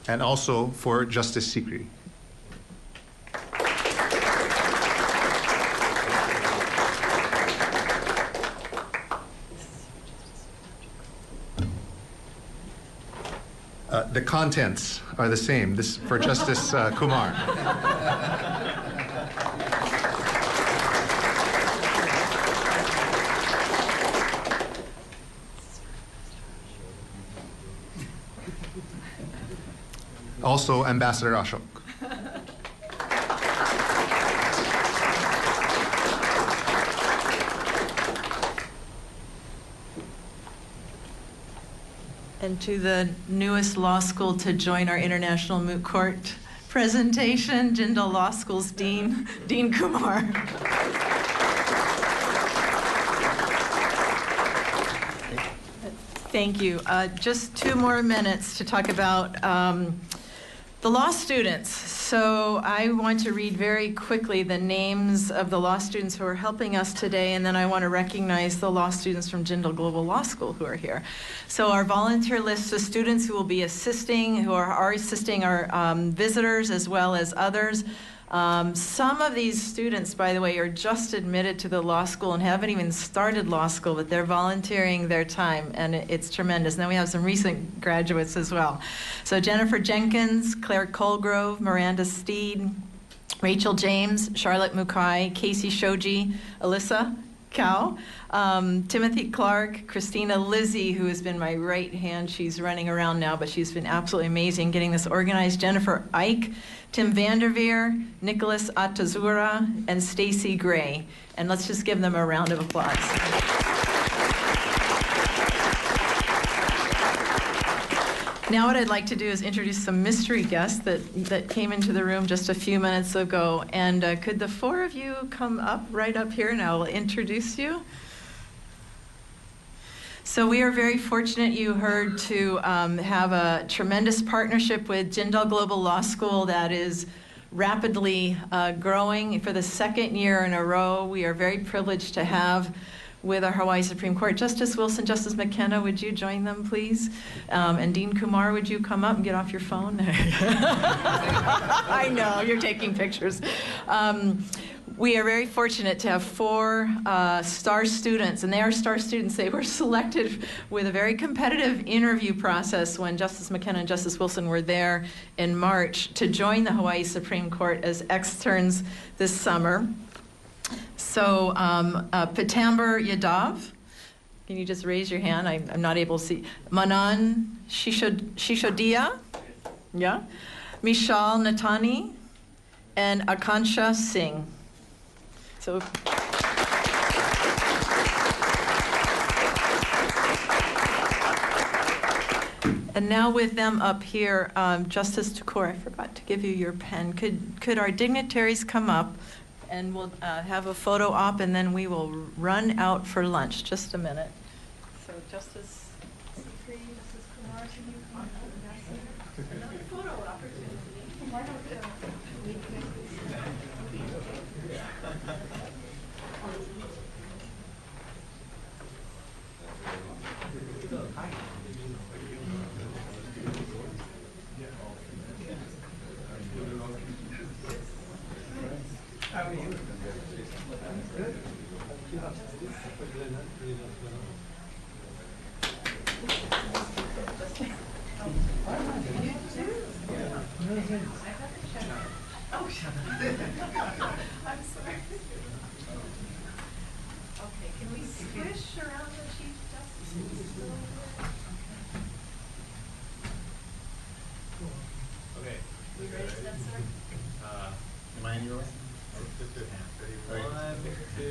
and also for Justice Sikri. The contents are the same. This for Justice Kumar. Also, Ambassador Ashok. And to the newest law school to join our International Moot Court presentation, Jindal Law School's Dean, Dean Kumar. Thank you. Just 2 more minutes to talk about the law students. So I want to read very quickly the names of the law students who are helping us today, and then I want to recognize the law students from Jindal Global Law School who are here. So our volunteer list of students who will be assisting, who are assisting our visitors as well as others. Some of these students, by the way, are just admitted to the law school and haven't even started law school, but they're volunteering their time, and it's tremendous. And then we have some recent graduates as well. So Jennifer Jenkins, Claire Colgrove, Miranda Steed, Rachel James, Charlotte Mukai, Casey Shoji, Alyssa Cow, Timothy Clark, Christina Lizzie, who has been my right hand. She's running around now, but she's been absolutely amazing getting this organized. Jennifer Ike, Tim Vanderveer, Nicholas Atazura, and Stacy Gray. And let's just give them a round of applause. Now what I'd like to do is introduce some mystery guests that came into the room just a few minutes ago. And could the 4 of you come up right up here and I will introduce you? So we are very fortunate, you heard, to have a tremendous partnership with Jindal Global Law School that is rapidly growing for the 2nd year in a row. We are very privileged to have with our Hawaii Supreme Court, Justice Wilson, Justice McKenna, would you join them, please? And Dean Kumar, would you come up and get off your phone? I know, you're taking pictures. We are very fortunate to have 4 star students, and they are star students. They were selected with a very competitive interview process when Justice McKenna and Justice Wilson were there in March to join the Hawaii Supreme Court as externs this summer. So Pitamber Yadav, can you just raise your hand? I'm not able to see. Manan Shishodia, yeah. Mishal Natani, and Akansha Singh. So. And now with them up here, Justice Tukor, I forgot to give you your pen. Could our dignitaries come up? And we'll have a photo op, and then we will run out for lunch. Just a minute. So, Justice Sikri, Justice Kumar, can you come up? Another photo opportunity. Why don't How are you? Oh, shut up. I'm sorry. Okay, can we squish around the Chief Justice? Okay. We ready, Spencer? Am I in your way? Ready? 1, 2, 3.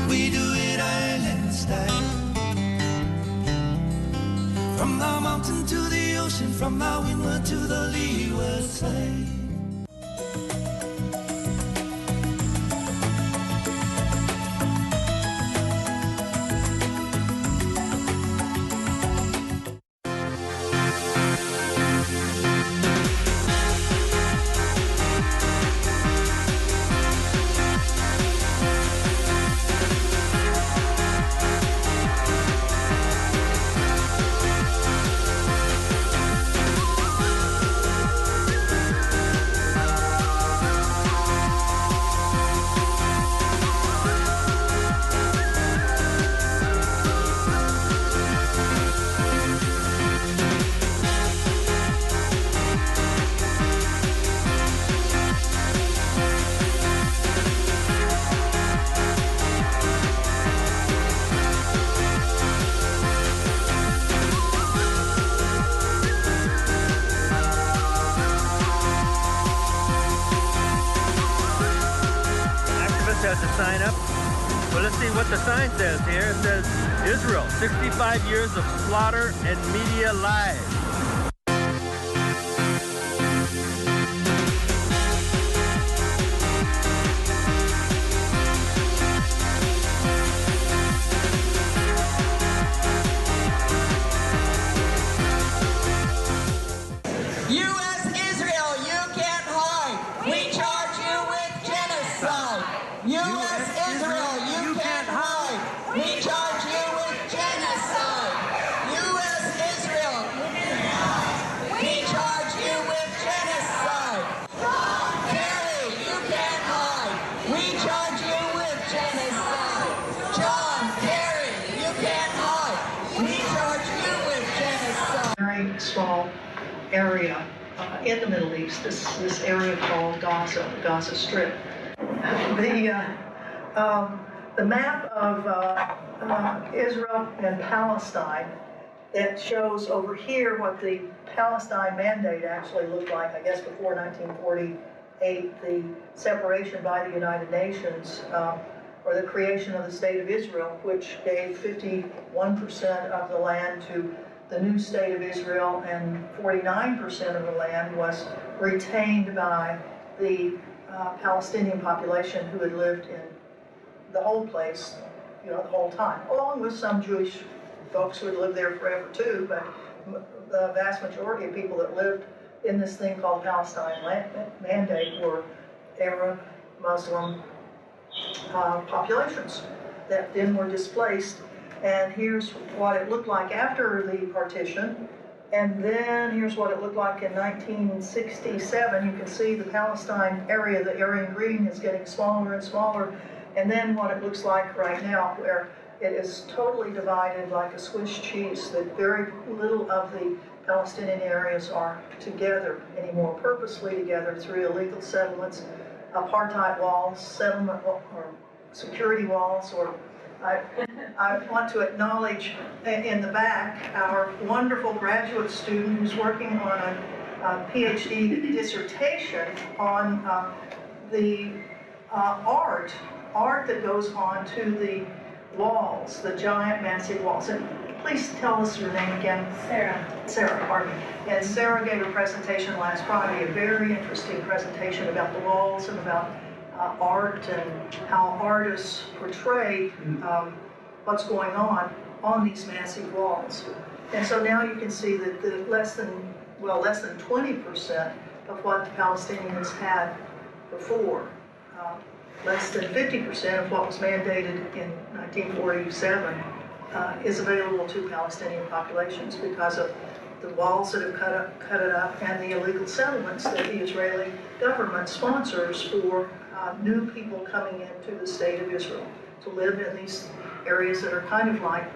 We do it island style. From the mountain to the ocean, from the windward to the leeward side. Has to sign up. Well, let's see what the sign says here. It says, Israel, 65 years of slaughter and media lies. U.S. Israel, you can't hide. We charge you with genocide. U.S. Israel, you can't hide. We charge you with genocide. U.S. Israel, we charge you with genocide. Kerry, you can't hide. We charge you with genocide. John Kerry, you can't hide. We charge you with genocide. Very small area in the Middle East, this area called Gaza, the Gaza Strip. The map of Israel and Palestine that shows over here what the Palestine Mandate actually looked like, I guess before 1948, the separation by the United Nations, or the creation of the State of Israel, which gave 51% of the land to the new State of Israel, and 49% of the land was retained by the Palestinian population who had lived in the whole place, the whole time, along with some Jewish folks who had lived there forever too, but the vast majority of people that lived in this thing called Palestine Mandate were Arab, Muslim populations that then were displaced. And here's what it looked like after the partition. And then here's what it looked like in 1967. You can see the Palestine area, the area in green, is getting smaller and smaller. And then what it looks like right now, where It is totally divided like a Swiss cheese, that very little of the Palestinian areas are together anymore, purposely together through illegal settlements, apartheid walls, settlement or security walls, or I want to acknowledge in the back our wonderful graduate student who's working on a PhD dissertation on the art that goes on to the walls, the giant, massive walls. And please tell us your name again. Sarah, pardon me. And Sarah gave a presentation last Friday, a very interesting presentation about the walls and about art and how artists portray what's going on these massive walls. And so now you can see that the less than 20% of what the Palestinians had before, less than 50% of what was mandated in 1947 is available to Palestinian populations because of the walls that have cut it up and the illegal settlements that the Israeli government sponsors for new people coming into the state of Israel to live in these areas that are kind of like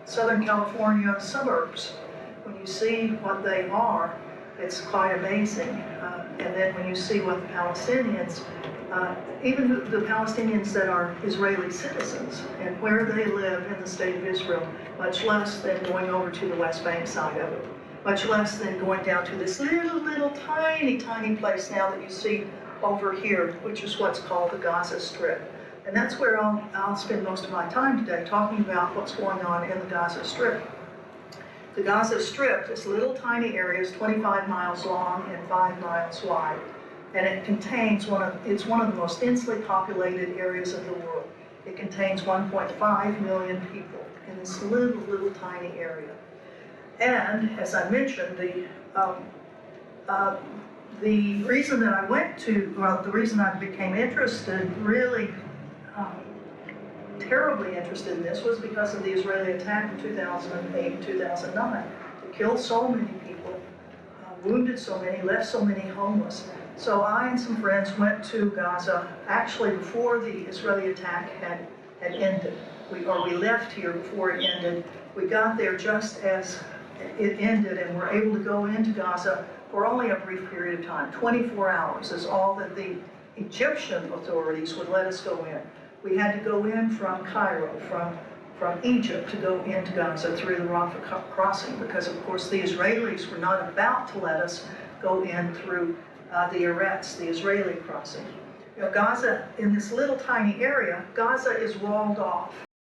Southern California suburbs. When you see what they are, it's quite amazing. And then when you see what the Palestinians, even the Palestinians that are Israeli citizens and where they live in the state of Israel, much less than going over to the West Bank side of it, much less than going down to this little tiny place now that you see over here, which is what's called the Gaza Strip. And that's where I'll spend most of my time today, talking about what's going on in the Gaza Strip. The Gaza Strip, this little tiny area, is 25 miles long and 5 miles wide. And it contains it's one of the most densely populated areas of the world. It contains 1.5 million people in this little tiny area. And as I mentioned, the reason that I the reason I became interested, really terribly interested in this, was because of the Israeli attack in 2008 and 2009. It killed so many people, wounded so many, left so many homeless. So I and some friends went to Gaza actually before the Israeli attack had ended. We left here before it ended. We got there just as it ended and were able to go into Gaza for only a brief period of time. 24 hours is all that the Egyptian authorities would let us go in. We had to go in from Cairo, from Egypt, to go into Gaza through the Rafah crossing, because of course the Israelis were not about to let us go in through the Eretz, the Israeli crossing. You know, Gaza, in this little tiny area, Gaza is walled off.